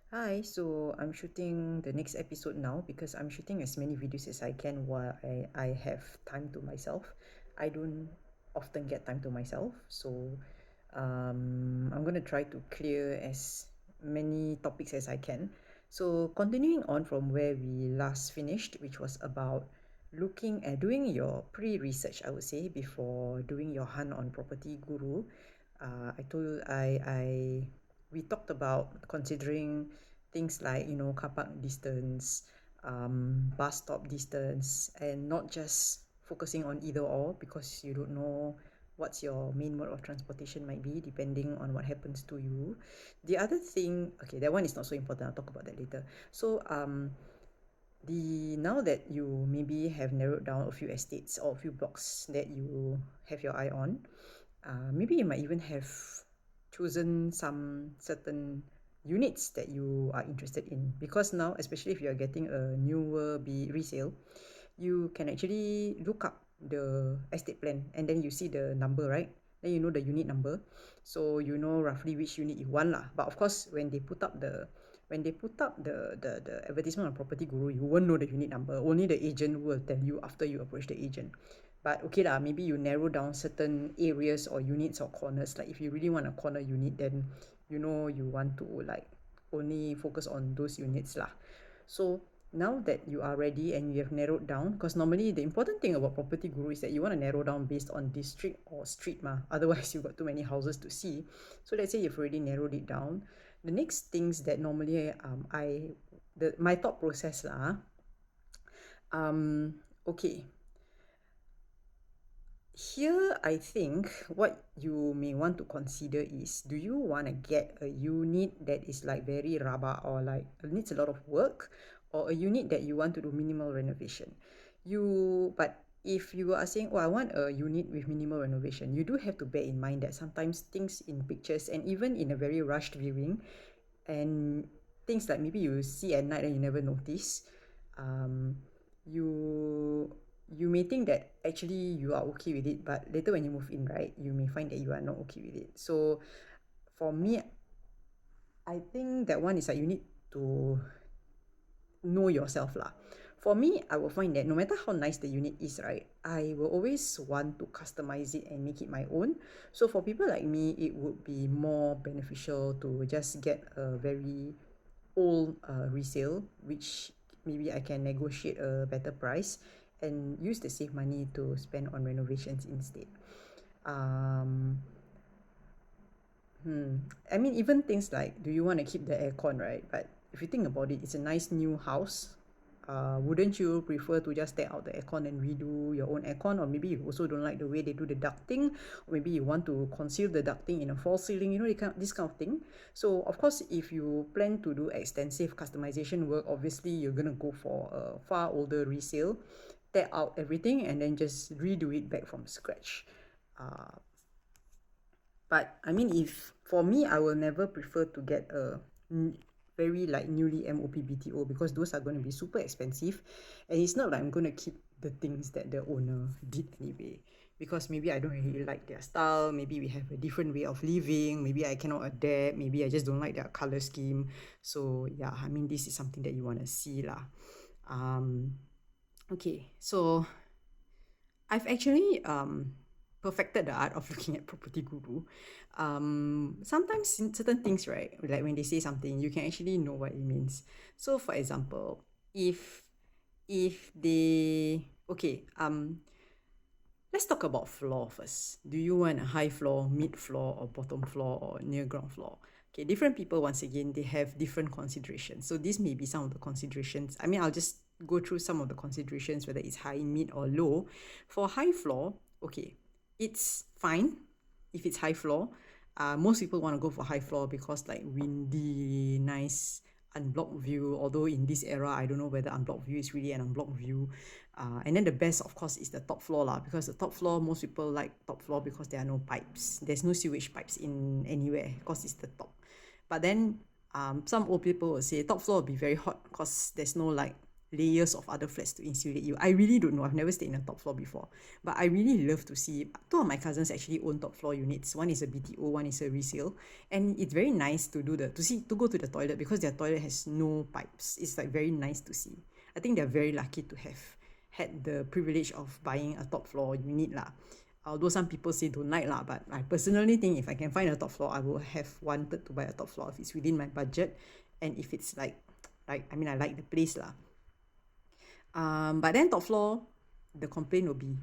Hi, so I'm shooting the next episode now because I'm shooting as many videos as I can while I have time to myself. I don't often get time to myself, so I'm gonna try to clear as many topics as I can. So continuing on from where we last finished, which was about looking at doing your pre-research, I would say, before doing your hunt on Property Guru. I told you we talked about considering things like car park distance, bus stop distance, and not just focusing on either or because you don't know what's your main mode of transportation might be depending on what happens to you. The other thing, okay, that one is not so important. I'll talk about that later. So the now that you maybe have narrowed down a few estates or a few blocks that you have your eye on, maybe you might even have chosen some certain units that you are interested in, because now, especially if you are getting a newer be resale, you can actually look up the estate plan and then you see the number, right? Then you know the unit number, so you know roughly which unit you want lah. But of course, when they put up the advertisement on Property Guru, you won't know the unit number. Only the agent will tell you after you approach the agent. But okay lah, maybe you narrow down certain areas or units or corners. Like if you really want a corner unit, then you know you want to like only focus on those units lah. So now that you are ready and you have narrowed down, because normally the important thing about Property Guru is that you want to narrow down based on district or street ma. Otherwise you've got too many houses to see. So let's say you've already narrowed it down. The next things that normally my thought process lah. Okay, here I think what you may want to consider is, do you want to get a unit that is like very rabak or like needs a lot of work, or a unit that you want to do minimal renovation? But if you are saying, oh, I want a unit with minimal renovation, you do have to bear in mind that sometimes things in pictures and even in a very rushed viewing, and things like maybe you see at night and you never notice, um, you you may think that actually you are okay with it, but later when you move in, right, you may find that you are not okay with it. So for me, I think that one is like you need to know yourself lah. For me, I will find that no matter how nice the unit is, right, I will always want to customize it and make it my own. So for people like me, it would be more beneficial to just get a very old resale, which maybe I can negotiate a better price and use the save money to spend on renovations instead. Um, I mean, even things like, do you want to keep the aircon, right? But if you think about it, it's a nice new house. Wouldn't you prefer to just take out the aircon and redo your own aircon? Or maybe you also don't like the way they do the ducting, or maybe you want to conceal the ducting in a false ceiling, this kind of thing. So of course, if you plan to do extensive customization work, obviously you're gonna go for a far older resale, tear out everything and then just redo it back from scratch. Uh, but I mean, if for me, I will never prefer to get a very like newly MOP BTO, because those are going to be super expensive, and it's not like I'm going to keep the things that the owner did anyway, because maybe I don't really like their style, maybe we have a different way of living, maybe I cannot adapt, maybe I just don't like their color scheme. So yeah, I mean, this is something that you want to see lah. Okay, so I've actually perfected the art of looking at Property Guru. Sometimes certain things, right, like when they say something, you can actually know what it means. So for example, if they okay, let's talk about floor first. Do you want a high floor, mid floor, or bottom floor, or near ground floor? Okay, different people, once again, they have different considerations. So this may be some of the considerations. I mean, I'll just go through some of the considerations, whether it's high, mid, or low. For high floor, okay, it's fine if it's high floor. Most people want to go for high floor because like windy, nice, unblocked view. Although in this era, I don't know whether unblocked view is really an unblocked view. And then the best, of course, is the top floor lah, because the top floor, most people like top floor because there are no pipes. There's no sewage pipes in anywhere because it's the top. But then some old people will say top floor will be very hot because there's no like layers of other flats to insulate you. I really don't know. I've never stayed in a top floor before, but I really love to see. Two of my cousins actually own top floor units. One is a BTO, one is a resale, and it's very nice to go to the toilet because their toilet has no pipes. It's like very nice to see. I think they're very lucky to have had the privilege of buying a top floor unit lah. Although some people say don't like lah, but I personally think if I can find a top floor, I will have wanted to buy a top floor if it's within my budget, and if it's like I mean I like the place lah. But then top floor, the complaint will be